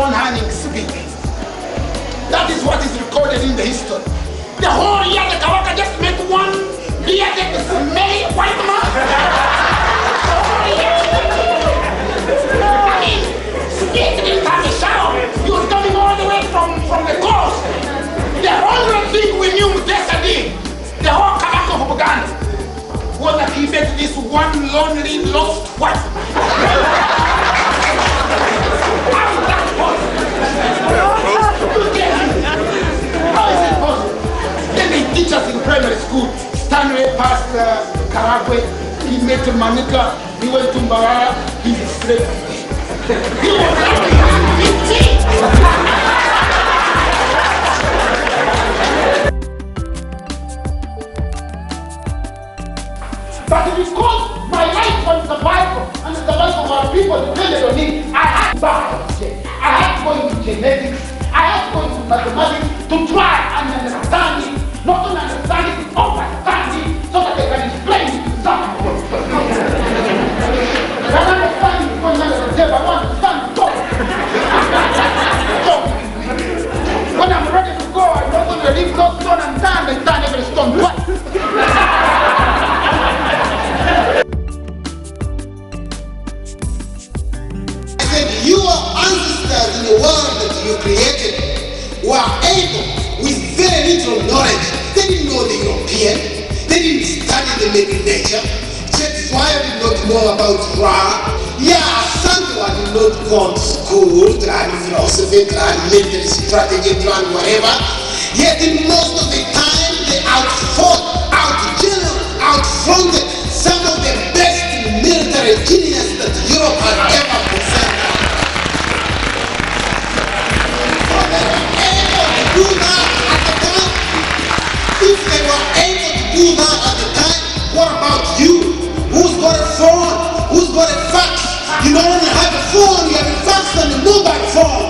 stone hanging speak. That is what is recorded in the history. The whole year the Kawaka just make one bearded, smelly white man. The whole year. I mean, Speak didn't have a shower. He was coming all the way from the coast. The only thing we knew yesterday, the whole Kabaka of Uganda, was that he met this one lonely, lost wife. How is that possible? How is it possible? Then they teach us in primary school. Stanley passed Karagwe, he met Manika, he went to Mbarara, he's a slave. He was like 15. But because my life was the Bible and the survival of our people depended on it, I had to back. I had to go into genetics, I had to go into mathematics to try and understand it, not only understand it, understand it, so that they can explain it to someone. I understand it when I understand, I want to stand top. So, when I'm ready to go, I'm not going to leave no stone unturned and turn every stone twice. Your ancestors in the world that you created were able, with very little knowledge, they didn't know the European, they didn't study the living nature. Shakespeare did not know about Ra. Yeah, Sandra did not go to school to learn philosophy, to learn military strategy, to learn whatever. Yet in most of the time, they outfought, outgeneraled, outfronted some of the best military genius that Europe had ever possessed. Do that at the time. If they were able to do that at the time, what about you? Who's got a phone? Who's got a fax? You don't only have a phone, you have a fax and a mobile phone.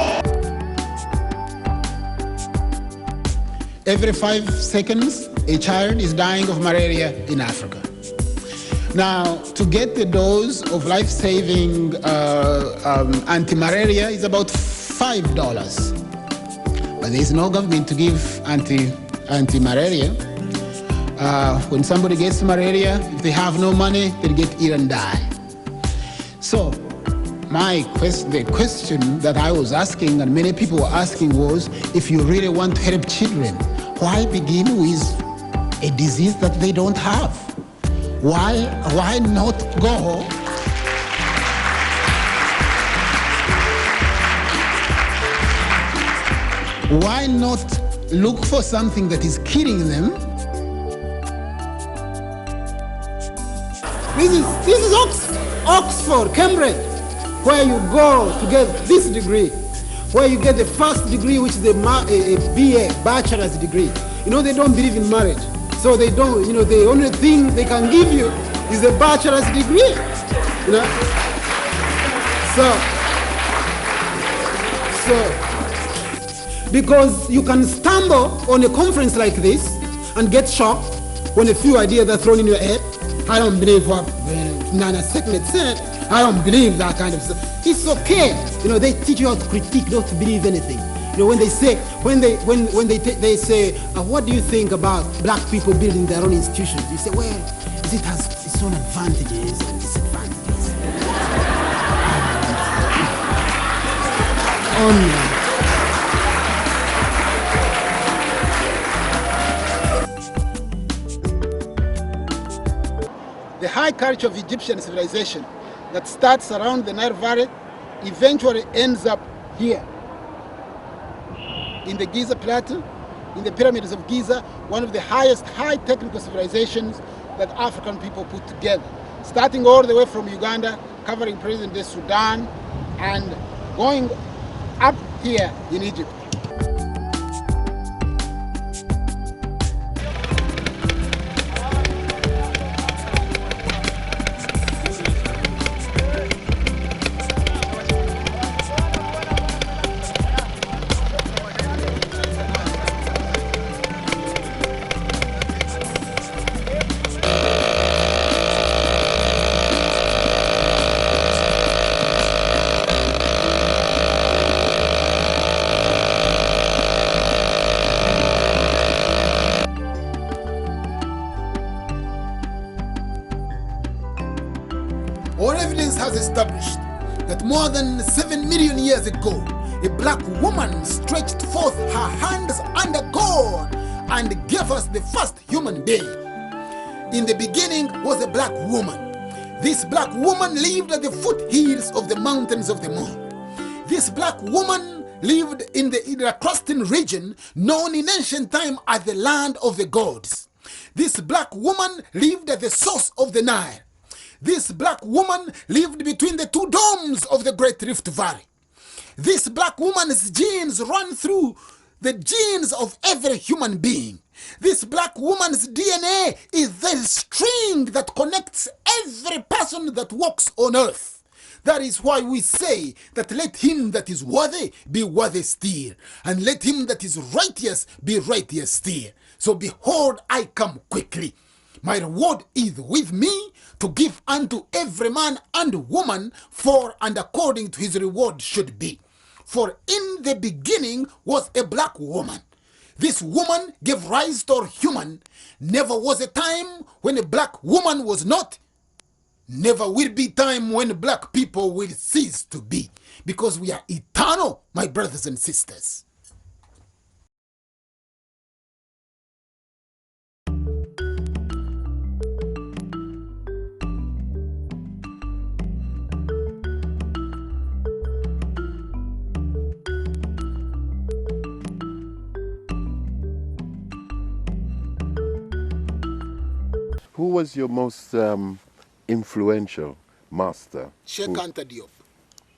Every 5 seconds, a child is dying of malaria in Africa. Now, to get the dose of life-saving anti-malaria is about $5. But there is no government to give anti-malaria. When somebody gets malaria, if they have no money, they get ill and die. So, the question that I was asking, and many people were asking, was, if you really want to help children, why begin with a disease that they don't have? Why not go Why not look for something that is killing them? This is Oxford, Cambridge, where you go to get this degree, where you get the first degree, which is a BA, bachelor's degree. You know, they don't believe in marriage. So they don't, you know, the only thing they can give you is a bachelor's degree. You know? Because you can stumble on a conference like this and get shocked when a few ideas are thrown in your head. I don't believe what Nana Sekmet said. I don't believe that kind of stuff. It's okay. You know, they teach you how to critique, not to believe anything. You know, when they say, they say, what do you think about black people building their own institutions? You say, well, it has its own advantages and disadvantages. Only. The high culture of Egyptian civilization that starts around the Nile Valley eventually ends up here in the Giza Plateau, in the pyramids of Giza, one of the highest high technical civilizations that African people put together, starting all the way from Uganda, covering present-day Sudan, and going up here in Egypt. established that more than 7 million years ago, a black woman stretched forth her hands under God and gave us the first human being. In the beginning was a black woman. This black woman lived at the foothills of the mountains of the moon. This black woman lived in the Iraqustan region known in ancient time as the land of the gods. This black woman lived at the source of the Nile. This black woman lived between the two domes of the Great Rift Valley. This black woman's genes run through the genes of every human being. This black woman's DNA is the string that connects every person that walks on earth. That is why we say that let him that is worthy be worthy still, and let him that is righteous be righteous still. So behold, I come quickly. My reward is with me to give unto every man and woman for and according to his reward should be. For in the beginning was a black woman. This woman gave rise to a human. Never was a time when a black woman was not. Never will be time when black people will cease to be. Because we are eternal, my brothers and sisters. Who was your most influential master? Sheikh Anta Diop.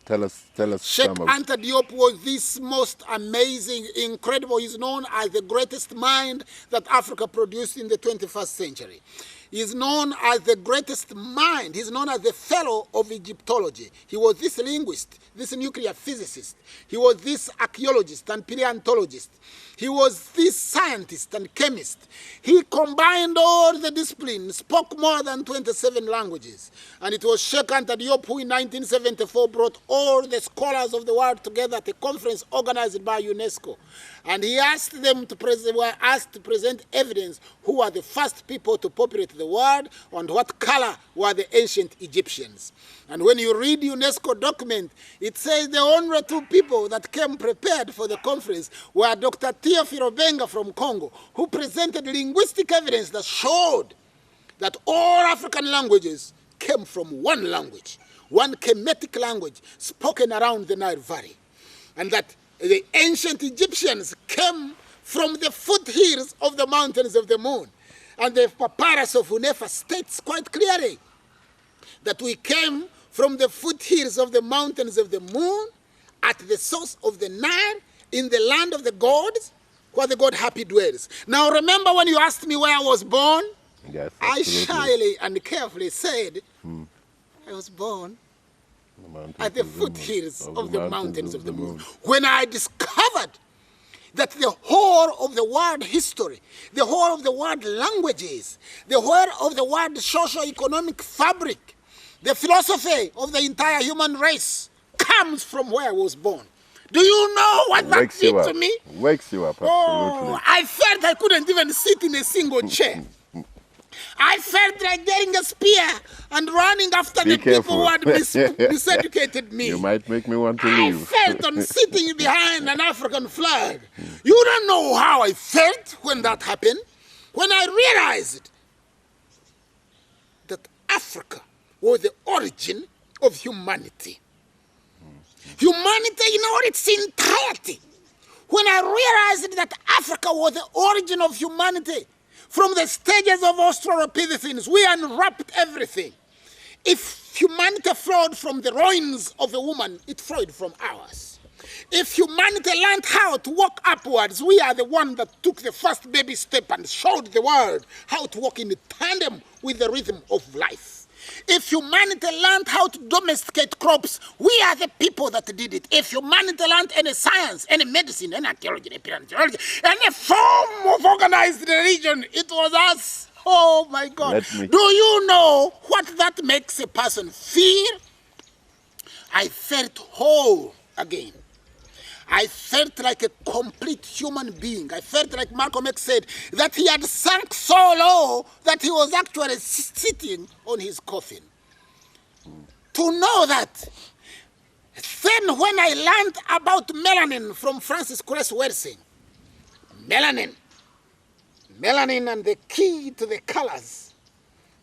Tell us Sheikh some of... Anta Diop was this most amazing, incredible. He's known as the greatest mind that Africa produced in the 21st century. He's known as the greatest mind. He's known as the fellow of Egyptology. He was this linguist, this nuclear physicist. He was this archaeologist and paleontologist. He was this scientist and chemist. He combined all the disciplines, spoke more than 27 languages. And it was Sheikh Anta Diop who in 1974 brought all the scholars of the world together at a conference organized by UNESCO. And he asked them to were asked to present evidence who were the first people to populate the world and what color were the ancient Egyptians. And when you read UNESCO document, it says the only two people that came prepared for the conference were Dr. Theophile Obenga from Congo, who presented linguistic evidence that showed that all African languages came from one language, one Kemetic language spoken around the Nile Valley. And that the ancient Egyptians came from the foothills of the mountains of the moon. And the papyrus of Unefa states quite clearly that we came from the foothills of the mountains of the moon at the source of the Nile in the land of the gods where the God happy dwells. Now remember when you asked me where I was born? Yes, I shyly and carefully said I was born at the foothills of the mountains of the moon. When I discovered that the whole of the world history, the whole of the world languages, the whole of the world socio-economic fabric, the philosophy of the entire human race comes from where I was born. Do you know what that did to me? Wakes you up, absolutely. Oh, I felt I couldn't even sit in a single chair. I felt like getting a spear and running after the people who had miseducated me. You might make me want to leave. I felt on sitting behind an African flag. You don't know how I felt when that happened. When I realized that Africa was the origin of humanity. Humanity in all its entirety. When I realized that Africa was the origin of humanity, from the stages of Australopithecines, we unwrapped everything. If humanity flowed from the loins of a woman, it flowed from ours. If humanity learned how to walk upwards, we are the one that took the first baby step and showed the world how to walk in tandem with the rhythm of life. If humanity learned how to domesticate crops, we are the people that did it. If humanity learned any science, any medicine, any archaeology, any paleontology, any form of organized religion, it was us. Oh my God. Do you know what that makes a person feel? I felt whole again. I felt like a complete human being. I felt like Malcolm X said, that he had sunk so low that he was actually sitting on his coffin. to know that. Then when I learned about melanin from Francis Cress Welsing, melanin and the key to the colors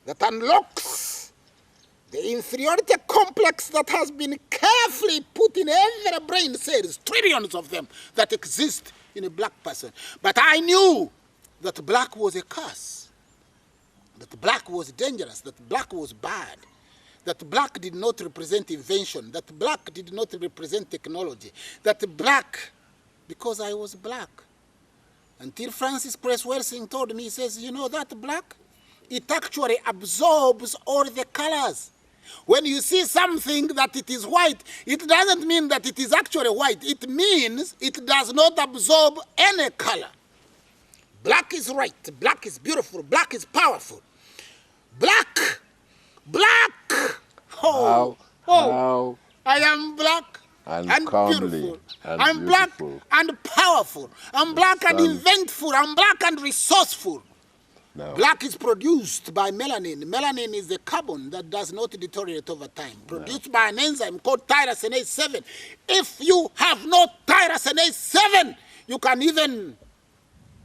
that unlocks the inferiority complex that has been carefully put in every brain cells, trillions of them that exist in a black person. But I knew that black was a curse, that black was dangerous, that black was bad, that black did not represent invention, that black did not represent technology, that black, because I was black. Until Francis Cress Welsing told me, he says, you know that black? It actually absorbs all the colors. When you see something that it is white, it doesn't mean that it is actually white. It means it does not absorb any color. Black is right, black is beautiful, black is powerful. Black, How I am black and beautiful. I'm black and powerful. I'm black and inventful. I'm black and resourceful. No. Black is produced by melanin. Melanin is the carbon that does not deteriorate over time, produced by an enzyme called tyrosinase 7. If you have no tyrosinase 7, you can even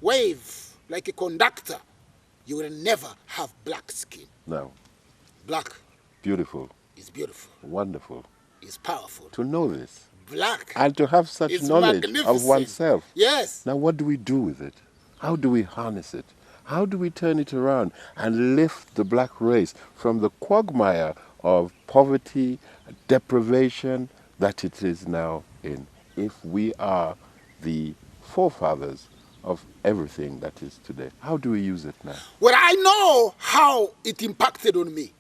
wave like a conductor. You will never have black skin. No. Black Beautiful. is beautiful. Wonderful. Is powerful. To know this. Black And to have such is knowledge of magnificent. oneself. Yes. Now what do we do with it? How do we harness it? How do we turn it around and lift the black race from the quagmire of poverty, deprivation that it is now in, if we are the forefathers of everything that is today? How do we use it now? Well, I know how it impacted on me.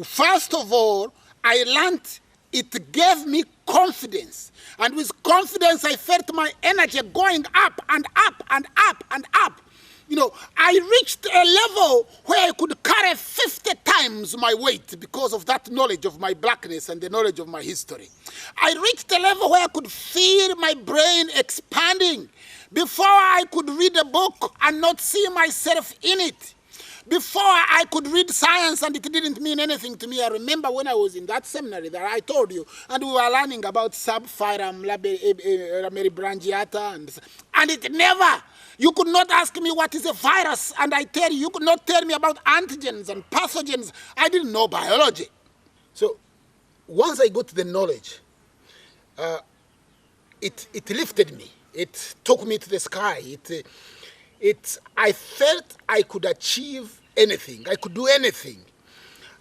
First of all, I learned it gave me confidence. And with confidence, I felt my energy going up and up and up and up. You know, I reached a level where I could carry 50 times my weight because of that knowledge of my blackness and the knowledge of my history. I reached a level where I could feel my brain expanding. Before I could read a book and not see myself in it. Before I could read science and it didn't mean anything to me. I remember when I was in that seminary that I told you, and we were learning about subphyrum branchiata, and it never, you could not ask me what is a virus, and I tell you, you could not tell me about antigens and pathogens. I didn't know biology. So once I got the knowledge, it lifted me. It took me to the sky. I felt I could achieve anything. I could do anything.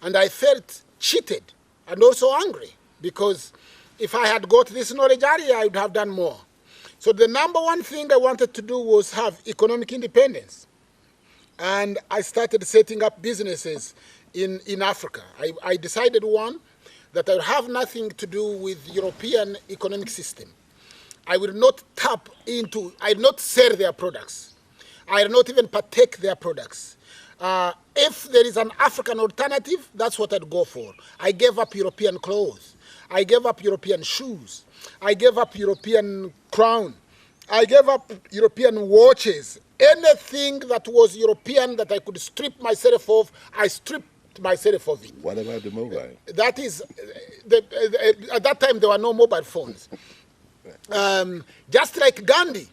And I felt cheated and also angry because if I had got this knowledge earlier, I would have done more. So the number one thing I wanted to do was have economic independence. And I started setting up businesses in Africa. I decided, one, that I would have nothing to do with European economic system. I will not tap into, I will not sell their products. I will not even partake their products. If there is an African alternative, that's what I'd go for. I gave up European clothes. I gave up European shoes. I gave up European crown. I gave up European watches. Anything that was European that I could strip myself of, I stripped myself of it. What about the mobile? That is, at that time there were no mobile phones. Just like Gandhi.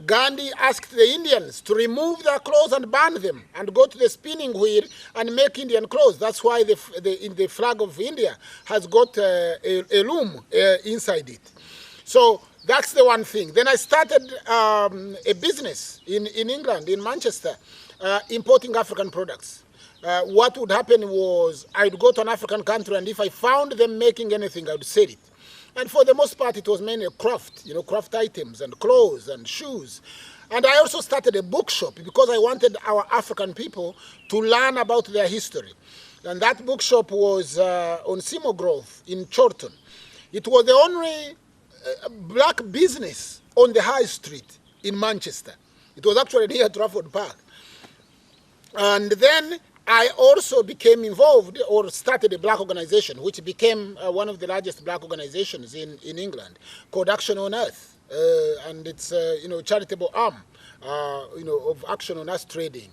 Gandhi asked the Indians to remove their clothes and burn them and go to the spinning wheel and make Indian clothes. That's why the flag of India has got a loom inside it. So that's the one thing. Then I started a business in England, in Manchester, importing African products. What would happen was I would go to an African country, and if I found them making anything, I would sell it. And for the most part, it was mainly craft, craft items and clothes and shoes. And I also started a bookshop because I wanted our African people to learn about their history. And that bookshop was on Seymour Grove in Chorlton. It was the only black business on the high street in Manchester. It was actually near Trafford Park. And then I also became involved or started a black organization, which became one of the largest black organizations in England, called Action on Earth. And it's charitable arm of Action on Earth trading.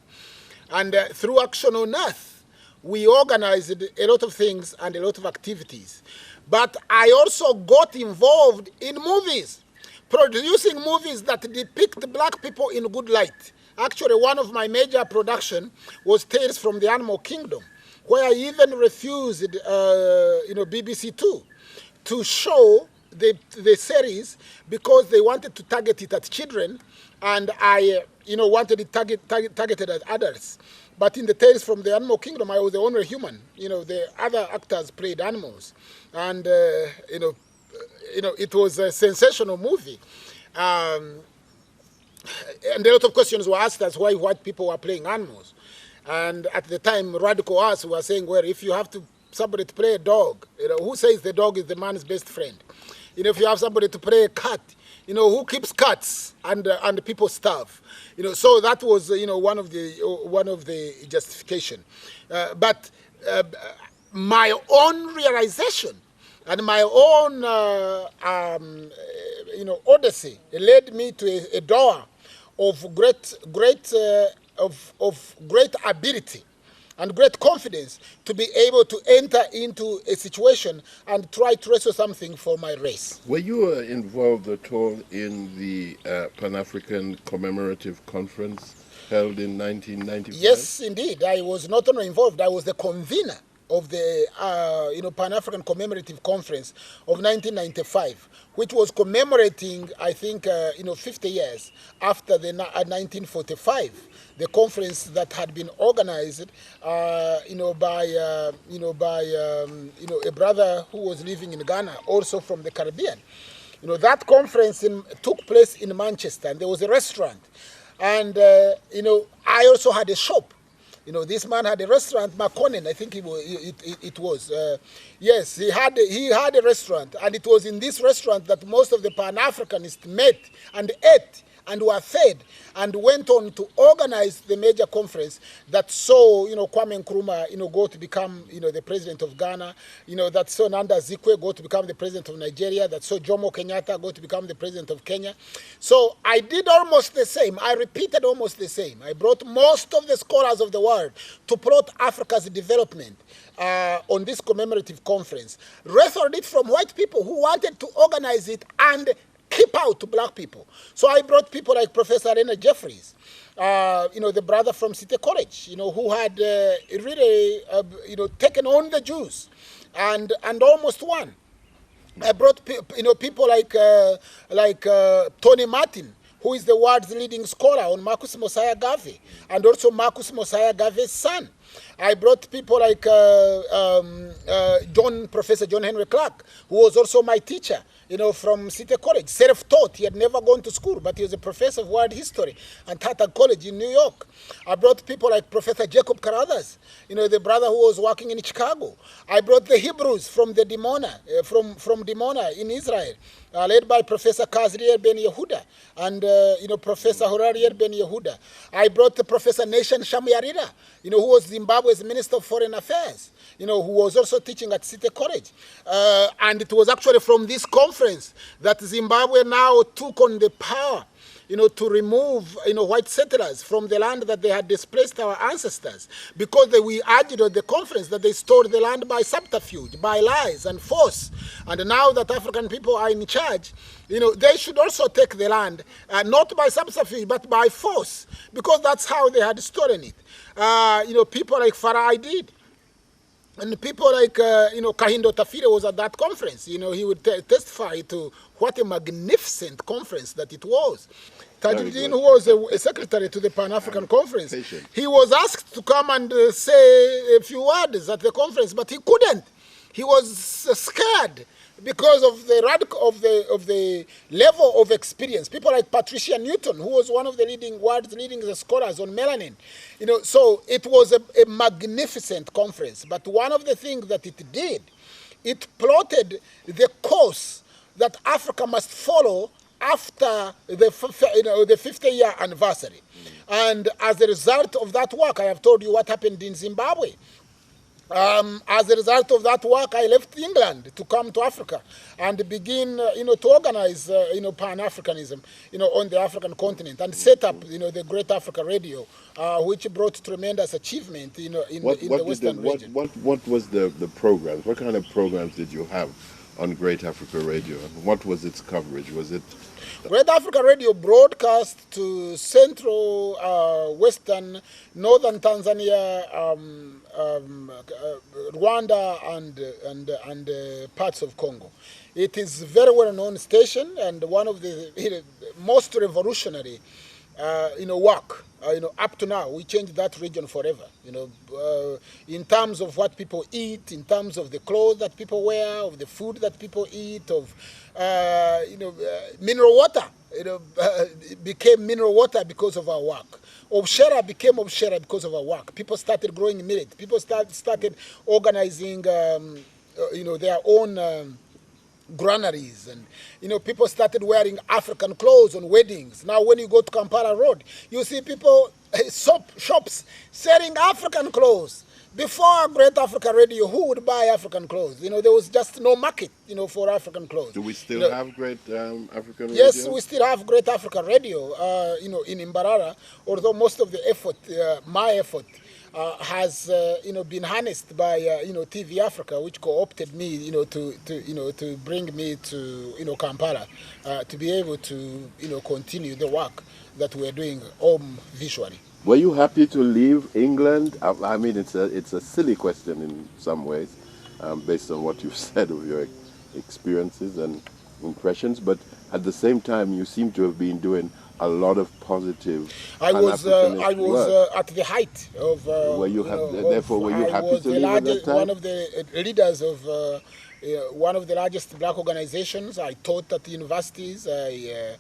And through Action on Earth, we organized a lot of things and a lot of activities. But I also got involved in movies, producing movies that depict black people in good light. Actually, one of my major production was Tales from the Animal Kingdom, where I even refused, BBC Two to show the series because they wanted to target it at children, and I, wanted it targeted at adults. But in the Tales from the Animal Kingdom, I was the only human. The other actors played animals, and it was a sensational movie. And a lot of questions were asked as why white people were playing animals. And at the time, radical us were saying, well, if you have somebody to play a dog, who says the dog is the man's best friend? If you have somebody to play a cat, who keeps cats and people starve? So that was, one of the justification. But my own realization and my own, odyssey led me to a door of great ability and great confidence to be able to enter into a situation and try to wrestle something for my race. Were you involved at all in the Pan-African Commemorative Conference held in 1995? Yes, indeed. I was not only involved, I was the convener of the Pan-African Commemorative Conference of 1995, which was commemorating, I think, 50 years after the 1945, the conference that had been organized, by a brother who was living in Ghana, also from the Caribbean. That conference took place in Manchester, and there was a restaurant, and I also had a shop. This man had a restaurant, Makonnen, I think it was. Yes, he had a restaurant, and it was in this restaurant that most of the Pan-Africanists met and ate and were fed, and went on to organize the major conference that saw, Kwame Nkrumah, go to become, the president of Ghana, that saw Nanda Zikwe go to become the president of Nigeria, that saw Jomo Kenyatta go to become the president of Kenya. So I did almost the same. I repeated almost the same. I brought most of the scholars of the world to plot Africa's development on this commemorative conference, wrestled it from white people who wanted to organize it and keep out to black people. So I brought people like Professor Rena Jeffries, the brother from City College, who had really, taken on the Jews and almost won. I brought, people like Tony Martin, who is the world's leading scholar on Marcus Mosiah Garvey, and also Marcus Mosiah Garvey's son. I brought people like Professor John Henry Clark, who was also my teacher, from City College, self-taught. He had never gone to school, but he was a professor of world history at Tata College in New York. I brought people like Professor Jacob Carruthers, the brother who was working in Chicago. I brought the Hebrews from the Dimona, from Dimona in Israel, led by Professor Kazriel Ben Yehuda and, Professor Horariel Ben Yehuda. I brought the Professor Nation Shamyarira, who was Zimbabwe's Minister of Foreign Affairs, who was also teaching at City College. And it was actually from this conference that Zimbabwe now took on the power, to remove, white settlers from the land that they had displaced our ancestors, because we argued at the conference that they stole the land by subterfuge, by lies and force. And now that African people are in charge, they should also take the land, not by subterfuge, but by force, because that's how they had stolen it. People like Farah Aidid, and people like, Kahindo Tafire was at that conference. He would testify to what a magnificent conference that it was. Tajuddin, who was a secretary to the Pan-African Conference, he was asked to come and say a few words at the conference, but he couldn't. He was scared because of the level of experience. People like Patricia Newton, who was one of the world's leading scholars on melanin. So it was a magnificent conference. But one of the things that it did, it plotted the course that Africa must follow after the 50-year anniversary. And as a result of that work, I have told you what happened in Zimbabwe. As a result of that work, I left England to come to Africa and begin, to organize, Pan Africanism, on the African continent, and set up, the Great Africa Radio, which brought tremendous achievement, in the Western region. What was the programs? What kind of programs did you have on Great Africa Radio, and what was its coverage? Was it Great Africa Radio broadcast to central, western, northern Tanzania, Rwanda, and parts of Congo. It is a very well-known station and one of the most revolutionary, work. Up to now, we changed that region forever. In terms of what people eat, in terms of the clothes that people wear, of the food that people eat, of mineral water. It became mineral water because of our work. Obshera became Obshera because of our work. People started growing millet. People started organizing, their own. Granaries, and people started wearing African clothes on weddings. Now when you go to Kampala Road, you see people, shops selling African clothes. Before Great Africa Radio, who would buy African clothes? There was just no market, for African clothes. Do we still have Great African Radio? Yes, we still have Great Africa Radio, in Mbarara, although most of the effort, my effort, has been harnessed by TV Africa, which co-opted me to bring me to Kampala to be able to continue the work that we're doing home visually. Were you happy to leave England? I mean, it's a silly question in some ways, based on what you've said of your experiences and impressions, but at the same time you seem to have been doing a lot of positive. I was at the height of. Were you therefore were you happy to leave at that time? One of the leaders of one of the largest black organizations. I taught at the universities. I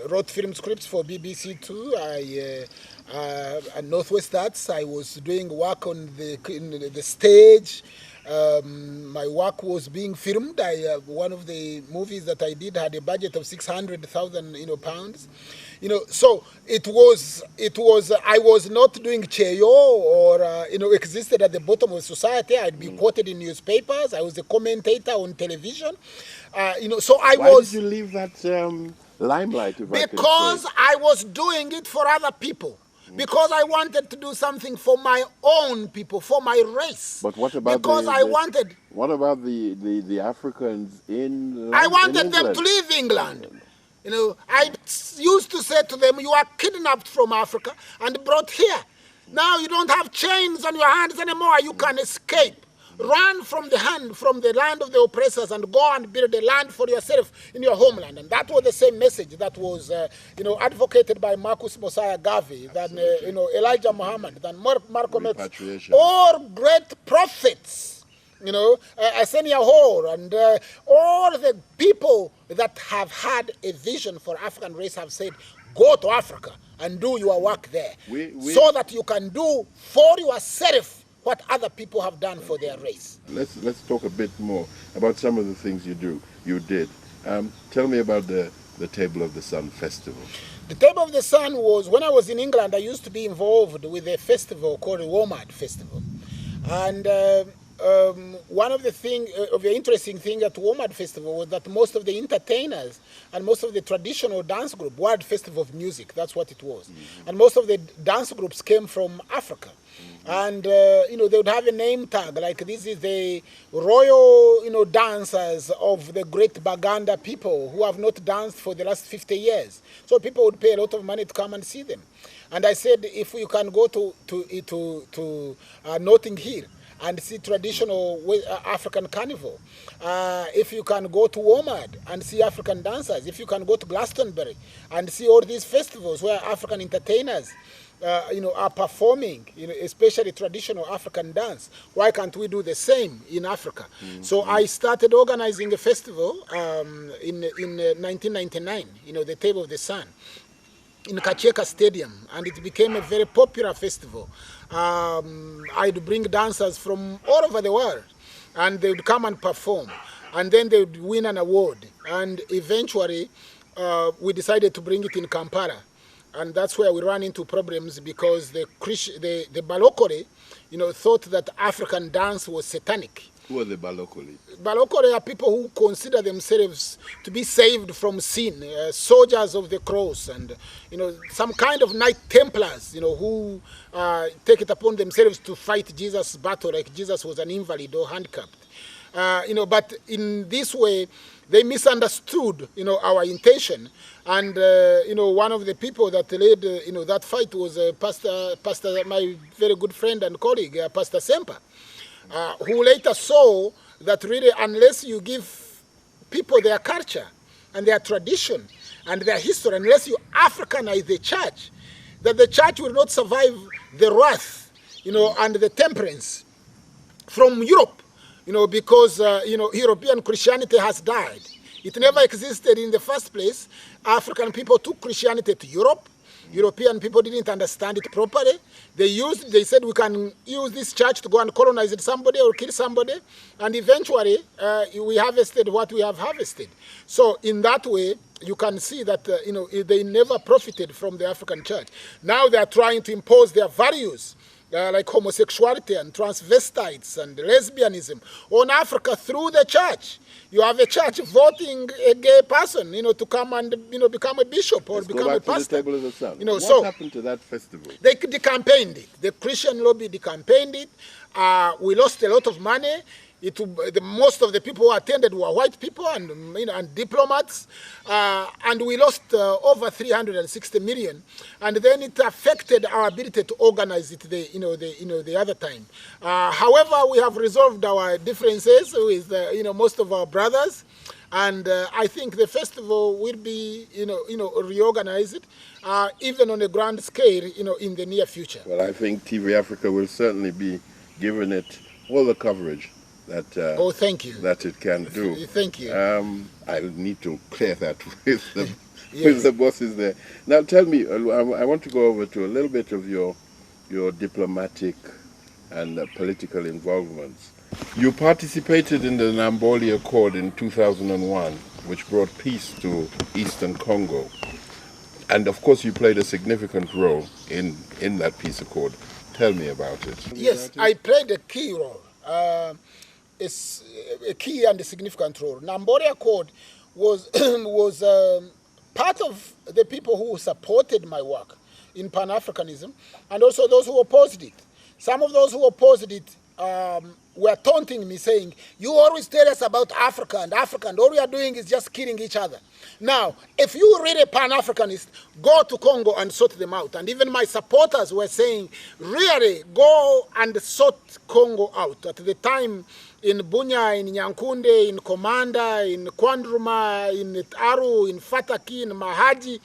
wrote film scripts for BBC Two. At Northwest Arts, I was doing work on the stage. My work was being filmed. One of the movies that I did had a budget of 600,000 pounds. So it was. I was not doing cheyo or existed at the bottom of society. I'd be quoted in newspapers. I was a commentator on television. So I Why was. Did you leave that limelight? Because I was doing it for other people. Because I wanted to do something for my own people, for my race. But what about What about the Africans in? I wanted them to leave England. I used to say to them, "You are kidnapped from Africa and brought here. Now you don't have chains on your hands anymore. You can escape." Run from the land of the oppressors and go and build a land for yourself in your homeland. And that was the same message that was, advocated by Marcus Mosiah Garvey, than, Elijah Muhammad, than Malcolm X, or great prophets, Asenia Hor, and all the people that have had a vision for African race have said, go to Africa and do your work there, so that you can do for yourself what other people have done for their race. Let's talk a bit more about some of the things you did. Tell me about the Table of the Sun festival. The Table of the Sun was, when I was in England, I used to be involved with a festival called the WAHENE Festival. And one of the interesting thing at WAHENE Festival was that most of the entertainers and most of the traditional dance group, World Festival of Music, that's what it was. And most of the dance groups came from Africa. And, they would have a name tag, like this is the royal, dancers of the great Baganda people who have not danced for the last 50 years. So people would pay a lot of money to come and see them. And I said, if you can go to Notting Hill and see traditional African carnival, if you can go to WAHENE and see African dancers, if you can go to Glastonbury and see all these festivals where African entertainers are performing, especially traditional African dance. Why can't we do the same in Africa? So I started organizing a festival in 1999, the Table of the Sun, in Kacheka Stadium, and it became a very popular festival. I'd bring dancers from all over the world, and they would come and perform, and then they would win an award. And eventually, we decided to bring it in Kampala. And that's where we run into problems, because the Balokole, thought that African dance was satanic. Who are the Balokole? Balokole are people who consider themselves to be saved from sin, soldiers of the cross, and some kind of Knight Templars, who take it upon themselves to fight Jesus' battle like Jesus was an invalid or handicapped. But in this way, they misunderstood, our intention. And, one of the people that led, that fight was Pastor, my very good friend and colleague, Pastor Semper, who later saw that really, unless you give people their culture and their tradition and their history, unless you Africanize the church, that the church will not survive the wrath, and the temperance from Europe, because, European Christianity has died. It never existed in the first place. African people took Christianity to Europe. European people didn't understand it properly. They said we can use this church to go and colonize somebody or kill somebody. And eventually, we harvested what we have harvested. So in that way, you can see that, they never profited from the African church. Now they are trying to impose their values, like homosexuality and transvestites and lesbianism on Africa through the church. You have a church voting a gay person, to come and, become a bishop or become a pastor. To the table of the sun. What happened to that festival? They decampaigned it. The Christian lobby decampaigned it. We lost a lot of money. Most of the people who attended were white people and diplomats, and we lost over 360 million. And then it affected our ability to organize it the other time. However, we have resolved our differences with most of our brothers, and I think the festival will be reorganized, even on a grand scale, in the near future. Well, I think TV Africa will certainly be giving it all the coverage that thank you. That it can do. Thank you. I need to clear that with the with the bosses there. Now tell me, I want to go over to a little bit of your diplomatic and political involvements. You participated in the Namboli Accord in 2001, which brought peace to Eastern Congo, and of course you played a significant role in that peace accord. Tell me about it. Yes, I played a key role. It's a key and a significant role. Namboli Accord was part of the people who supported my work in Pan Africanism, and also those who opposed it. Some of those who opposed it were taunting me, saying, "You always tell us about Africa, and all we are doing is just killing each other." Now, if you really Pan-Africanist, go to Congo and sort them out. And even my supporters were saying, really, go and sort Congo out. At the time, in Bunya, in Nyankunde, in Komanda, in Kwandruma, in Aru, in Fataki, in Mahaji,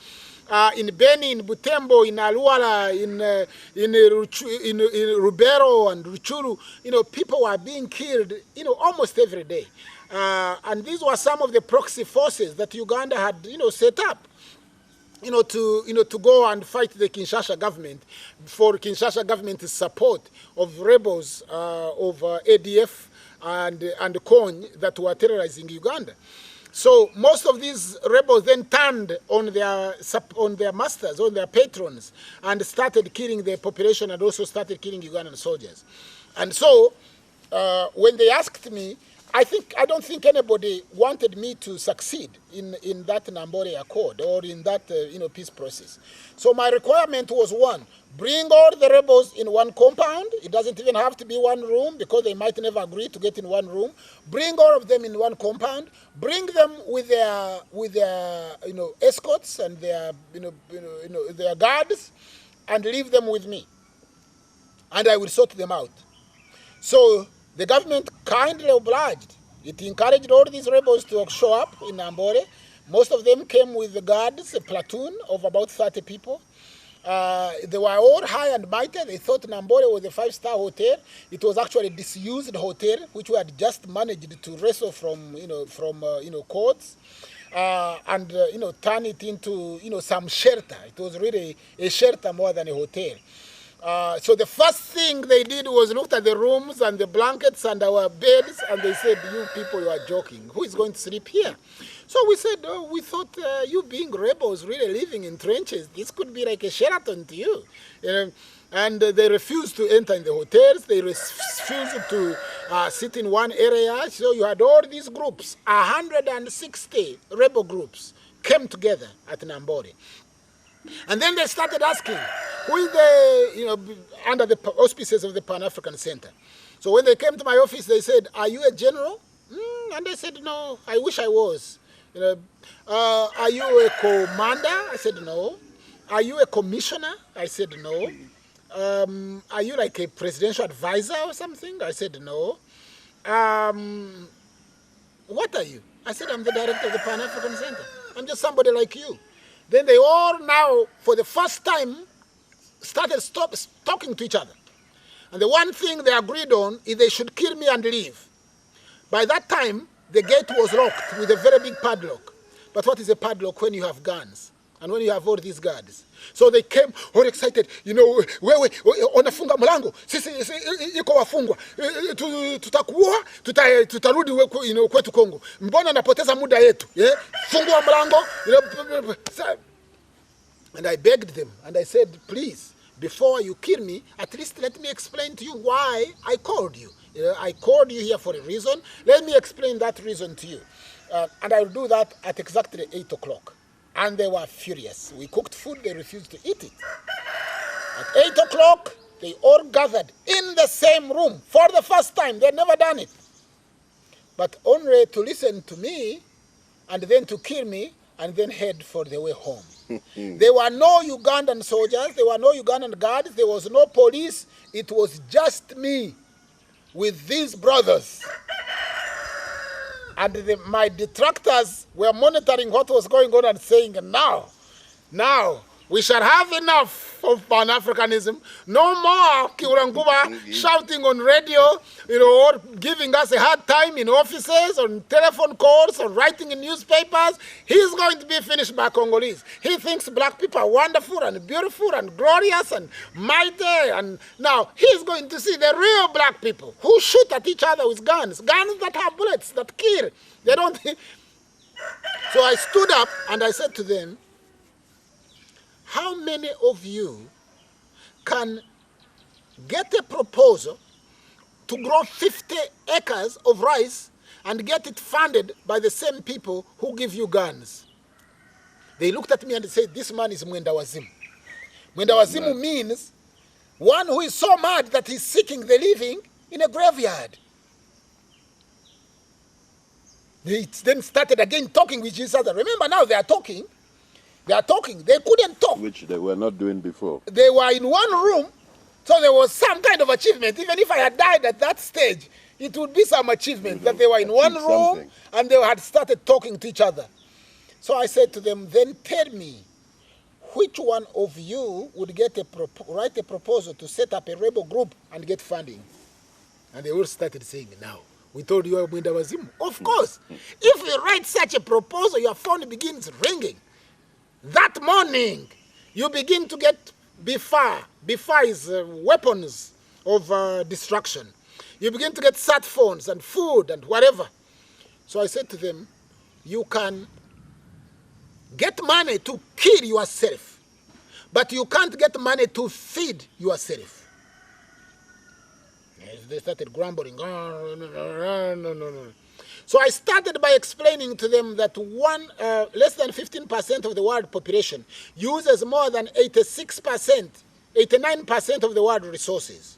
in Beni, in Butembo, in Aluala, in Rubero and Ruchuru, people were being killed, almost every day. And these were some of the proxy forces that Uganda had, set up, to go and fight the Kinshasa government for Kinshasa government's support of rebels of ADF and CON that were terrorizing Uganda. So most of these rebels then turned on their masters, on their patrons, and started killing the population and also started killing Ugandan soldiers. And so when they asked me, I don't think anybody wanted me to succeed in that Namboli Accord or in that peace process. So my requirement was one: bring all the rebels in one compound. It doesn't even have to be one room, because they might never agree to get in one room. Bring all of them in one compound. Bring them with their escorts and their their guards, and leave them with me, and I will sort them out. So the government kindly obliged. It encouraged all these rebels to show up in Nambole. Most of them came with the guards, a platoon of about 30 people. They were all high and mighty. They thought Nambole was a 5-star hotel. It was actually a disused hotel, which we had just managed to wrestle from courts, and turn it into some shelter. It was really a shelter more than a hotel. So the first thing they did was looked at the rooms and the blankets and our beds, and they said, "You people, you are joking. Who is going to sleep here?" So we said, oh, we thought you being rebels really living in trenches, this could be like a Sheraton to you. And they refused to enter in the hotels. They refused to sit in one area. So you had all these groups, 160 rebel groups came together at Nambori. And then they started asking, who is the, under the auspices of the Pan African Center. So when they came to my office, they said, are you a general? And I said, no, I wish I was. Are you a commander? I said, no. Are you a commissioner? I said, no. Are you like a presidential advisor or something? I said, no. What are you? I said, I'm the director of the Pan African Center. I'm just somebody like you. Then they all now, for the first time, started talking to each other. And the one thing they agreed on is they should kill me and leave. By that time, the gate was locked with a very big padlock. But what is a padlock when you have guns? And when you have all these guards? So they came all excited, wewe unafunga mlango, sisi iko wafungwa, tutakuwa, tutarudi kwetu Kongo. Mbona napoteza muda yetu? Fungua mlango. And I begged them and I said, please, before you kill me, at least let me explain to you why I called you. I called you here for a reason. Let me explain that reason to you. And I'll do that at exactly 8 o'clock. And they were furious. We cooked food, they refused to eat it. At 8 o'clock, they all gathered in the same room for the first time. They'd never done it. But only to listen to me, and then to kill me, and then head for the way home. There were no Ugandan soldiers, there were no Ugandan guards, there was no police. It was just me with these brothers. And my detractors were monitoring what was going on and saying, now, we shall have enough of Pan Africanism. No more Kihura Nkuba shouting on radio, or giving us a hard time in offices, on telephone calls, or writing in newspapers. He's going to be finished by Congolese. He thinks black people are wonderful and beautiful and glorious and mighty. And now he's going to see the real black people who shoot at each other with guns that have bullets, that kill. They don't. So I stood up and I said to them, how many of you can get a proposal to grow 50 acres of rice and get it funded by the same people who give you guns? They looked at me and said, this man is Mwenda Wazimu. Mwenda Wazimu means one who is so mad that he's seeking the living in a graveyard. They then started again talking with each other. Remember, now they are talking. They are talking. They couldn't talk. Which they were not doing before. They were in one room, so there was some kind of achievement. Even if I had died at that stage, it would be some achievement that they were in one room and they had started talking to each other. So I said to them, then tell me, which one of you would write a proposal to set up a rebel group and get funding? And they all started saying, now, we told you Mwenda Wazimu. Of course, if you write such a proposal, your phone begins ringing. That morning, you begin to get BFA. BFA is weapons of destruction. You begin to get sat phones and food and whatever. So I said to them, you can get money to kill yourself, but you can't get money to feed yourself. They started grumbling. Oh, no. So I started by explaining to them that less than 15% of the world population uses more than 89% of the world resources.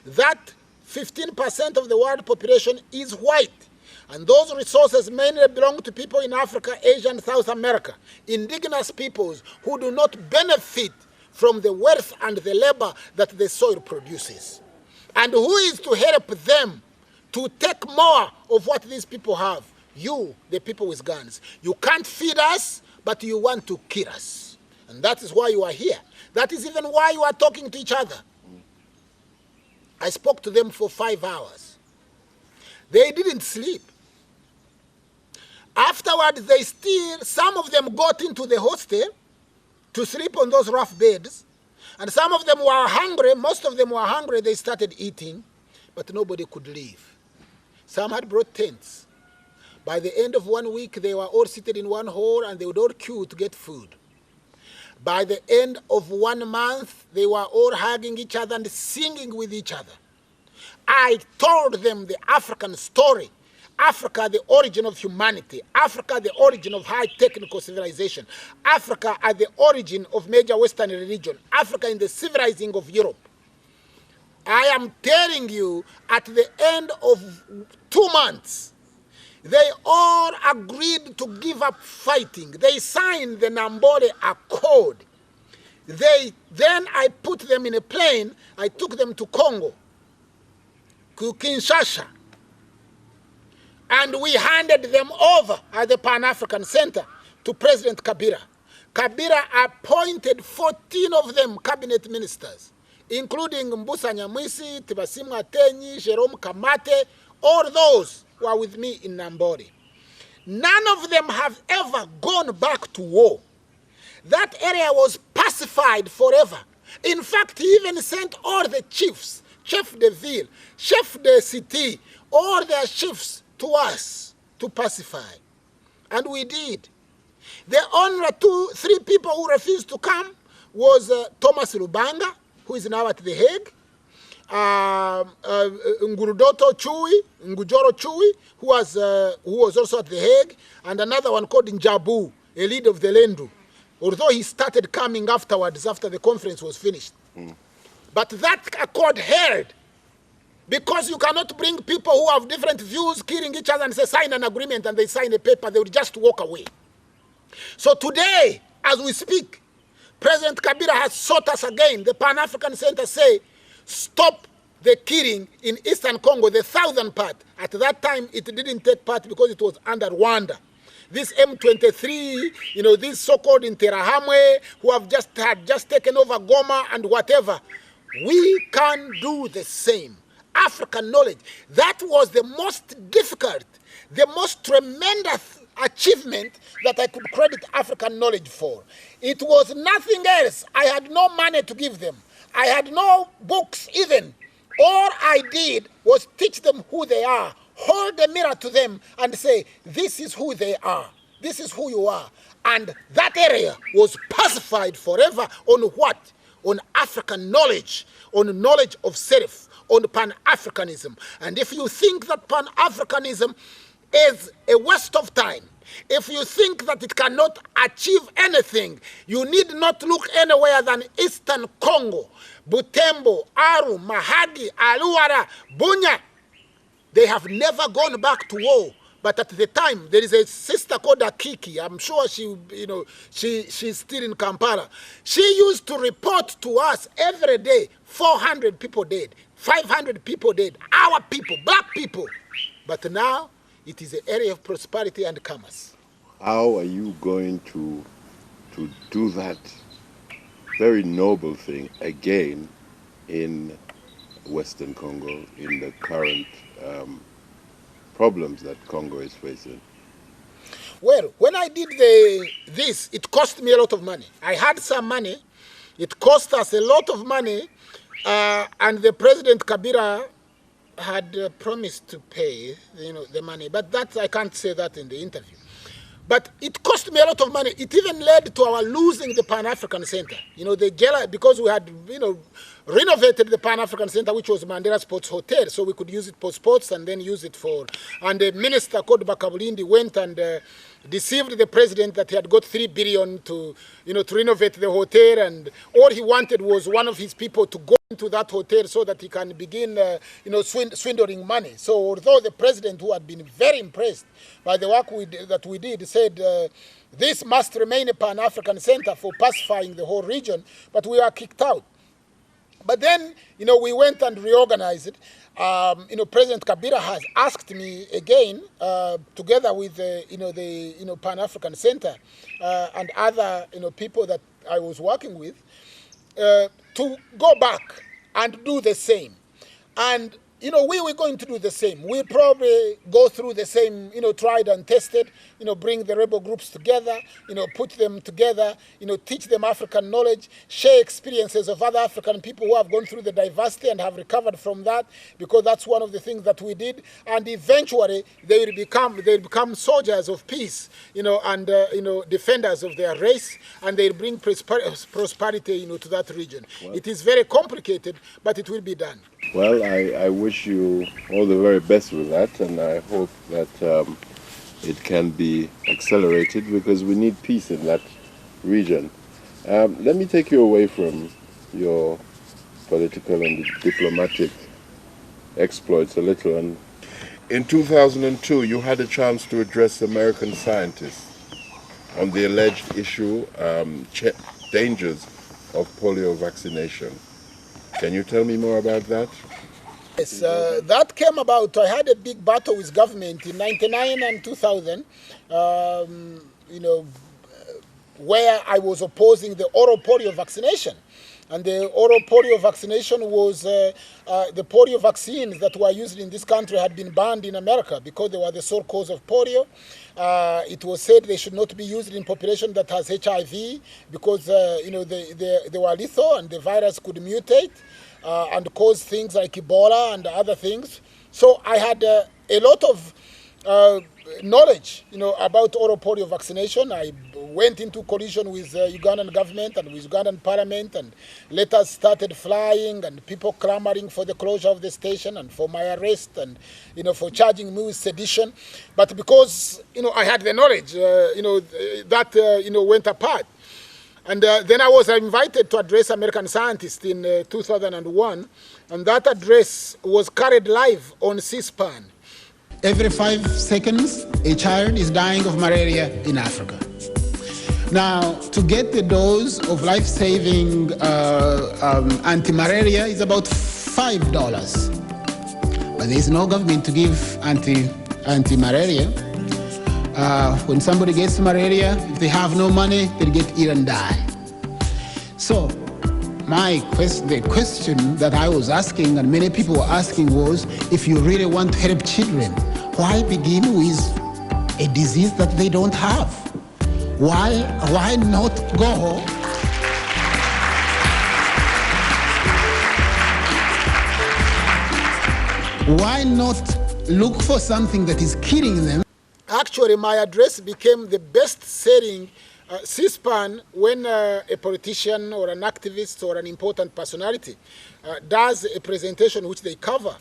That 15% of the world population is white. And those resources mainly belong to people in Africa, Asia, and South America, indigenous peoples who do not benefit from the wealth and the labor that the soil produces. And who is to help them to take more of what these people have? You, the people with guns. You can't feed us, but you want to kill us. And that is why you are here. That is even why you are talking to each other. I spoke to them for 5 hours. They didn't sleep. Afterwards, some of them got into the hostel to sleep on those rough beds. And some of them were hungry. Most of them were hungry. They started eating, but nobody could leave. Some had brought tents. By the end of 1 week, they were all seated in one hall and they would all queue to get food. By the end of 1 month, they were all hugging each other and singing with each other. I told them the African story. Africa, the origin of humanity. Africa, the origin of high technical civilization. Africa at the origin of major Western religion. Africa in the civilizing of Europe. I am telling you, at the end of 2 months, they all agreed to give up fighting. They signed the Nambole Accord. Then I put them in a plane. I took them to Congo, to Kinshasa. And we handed them over at the Pan African Center to President Kabila. Kabila appointed 14 of them cabinet ministers, including Mbusa Nyamwisi, Tibasimu Atenyi, Jerome Kamate, all those who are with me in Nambole. None of them have ever gone back to war. That area was pacified forever. In fact, he even sent all the chiefs, chef de ville, chef de cité, all their chiefs to us to pacify. And we did. The only 3 people who refused to come was Thomas Lubanga, who is now at The Hague, Ngurudoto Chui, Ngujoro Chui, who was also at The Hague, and another one called Njabu, a leader of the Lendu, although he started coming afterwards after the conference was finished. But that accord held, because you cannot bring people who have different views, killing each other, and say, sign an agreement, and they sign a paper, they would just walk away. So today, as we speak, President Kabila has sought us again. The Pan African Center say, stop the killing in Eastern Congo, the southern part. At that time, it didn't take part because it was under Rwanda. This M23, these so-called Interahamwe, who have just taken over Goma and whatever. We can do the same. African knowledge. That was the most difficult, the most tremendous achievement that I could credit African knowledge for. It was nothing else. I had no money to give them. I had no books even. All I did was teach them who they are, hold the mirror to them and say, this is who they are. This is who you are. And that area was pacified forever on what? On African knowledge, on knowledge of self, on Pan-Africanism. And if you think that Pan-Africanism is a waste of time, if you think that it cannot achieve anything, you need not look anywhere than Eastern Congo, Butembo, Aru, Mahagi, Aluara, Bunya. They have never gone back to war. But at the time, there is a sister called Akiki. I'm sure she's still in Kampala. She used to report to us every day, 400 people dead, 500 people dead, our people, black people. But now, it is an area of prosperity and commerce. How are you going to do that very noble thing again in Western Congo, in the current problems that Congo is facing? Well, when I did this, it cost me a lot of money. I had some money. It cost us a lot of money, and the President Kabila had promised to pay, the money. But that I can't say that in the interview. But it cost me a lot of money. It even led to our losing the Pan African Center. Because we had, renovated the Pan African Center, which was Mandela Sports Hotel, so we could use it for sports and then use it for. And the minister called Bakabulindi went and deceived the president that he had got 3 billion to renovate the hotel, and all he wanted was one of his people to go into that hotel so that he can begin, swindling money. So although the president, who had been very impressed by the work that we did, said this must remain a Pan-African Center for pacifying the whole region, but we were kicked out. But then, we went and reorganized it. President Kabila has asked me again, together with the Pan-African Center and other people that I was working with, to go back and do the same. And we were going to do the same. We'll probably go through the same, tried and tested, bring the rebel groups together, put them together, teach them African knowledge, share experiences of other African people who have gone through the diversity and have recovered from that, because that's one of the things that we did. And eventually they will become soldiers of peace, and defenders of their race, and they'll bring prosperity, to that region. Well, it is very complicated, but it will be done. Well, I wish you all the very best with that, and I hope that it can be accelerated, because we need peace in that region. Let me take you away from your political and diplomatic exploits a little. And in 2002, you had a chance to address American scientists on the alleged issue, dangers of polio vaccination. Can you tell me more about that? Yes, that came about. I had a big battle with government in 99 and 2000, where I was opposing the oral polio vaccination. And the oral polio vaccination was the polio vaccines that were used in this country had been banned in America because they were the sole cause of polio. It was said they should not be used in population that has HIV because they were lethal and the virus could mutate and cause things like Ebola and other things. So I had a lot of knowledge, about oral polio vaccination. I went into collision with Ugandan government and with Ugandan parliament, and letters started flying and people clamoring for the closure of the station and for my arrest and, for charging me with sedition. But because, I had the knowledge, that, went apart. And then I was invited to address American scientists in 2001, and that address was carried live on C-SPAN. Every 5 seconds, a child is dying of malaria in Africa. Now, to get the dose of life-saving anti-malaria is about $5. But there is no government to give anti-malaria. When somebody gets malaria, if they have no money, they get ill and die. So, the question that I was asking, and many people were asking, was, if you really want to help children, why begin with a disease that they don't have? Why not go Why not look for something that is killing them? Actually, my address became the best-selling C-SPAN when a politician or an activist or an important personality does a presentation which they cover.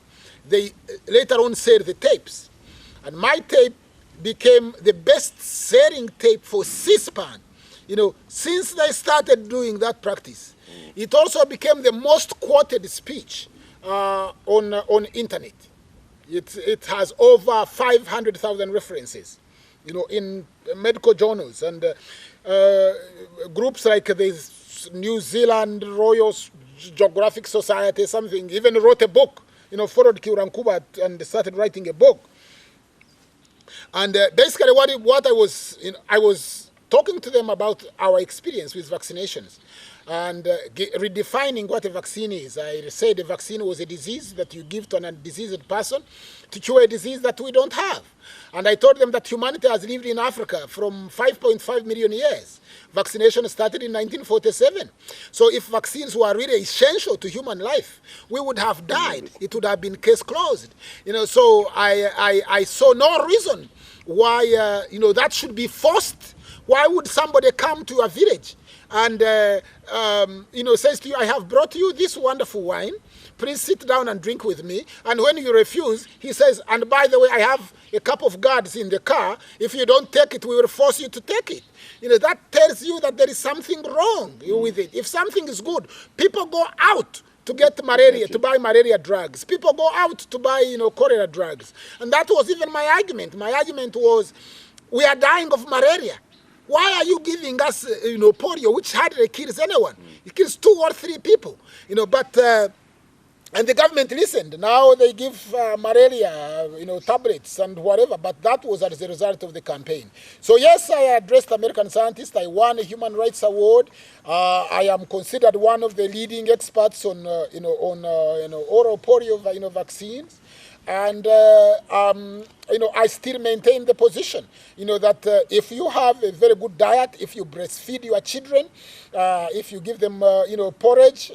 They later on sell the tapes. And my tape became the best-selling tape for C-SPAN. Since they started doing that practice, it also became the most quoted speech on internet. It has over 500,000 references, in medical journals, and groups like the New Zealand Royal Geographic Society, something, even wrote a book, followed Kihura Nkuba and started writing a book. And basically what I was talking to them about our experience with vaccinations and redefining what a vaccine is. I said a vaccine was a disease that you give to a diseased person to cure a disease that we don't have. And I told them that humanity has lived in Africa from 5.5 million years. Vaccination started in 1947. So if vaccines were really essential to human life, we would have died. It would have been case closed. So I saw no reason why that should be forced. Why would somebody come to a village and says to you, I have brought you this wonderful wine, please sit down and drink with me, and when you refuse, he says, and by the way, I have a couple of guards in the car, if you don't take it, we will force you to take it. That tells you that there is something wrong with it. If something is good, people go out to get malaria, to buy malaria drugs. People go out to buy, cholera drugs. And that was even my argument. My argument was, we are dying of malaria. Why are you giving us, polio, which hardly kills anyone? It kills 2 or 3 people. But And the government listened. Now they give malaria, tablets and whatever. But that was as a result of the campaign. So yes, I addressed American scientists. I won a human rights award. I am considered one of the leading experts on, oral polio, vaccines. And I still maintain the position, that if you have a very good diet, if you breastfeed your children, if you give them, porridge,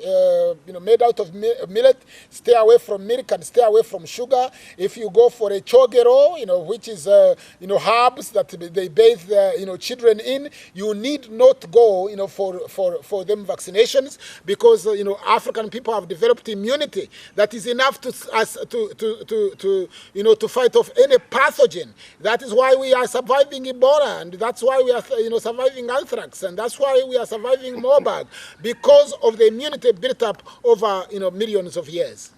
made out of millet, stay away from milk and stay away from sugar. If you go for a chogero, which is, herbs that they bathe, children in, you need not go, for them vaccinations because, African people have developed immunity that is enough to fight off any pathogen. That is why we are surviving Ebola, and that's why we are, surviving anthrax, and that's why we are surviving Marburg, because of the immunity built up over, millions of years.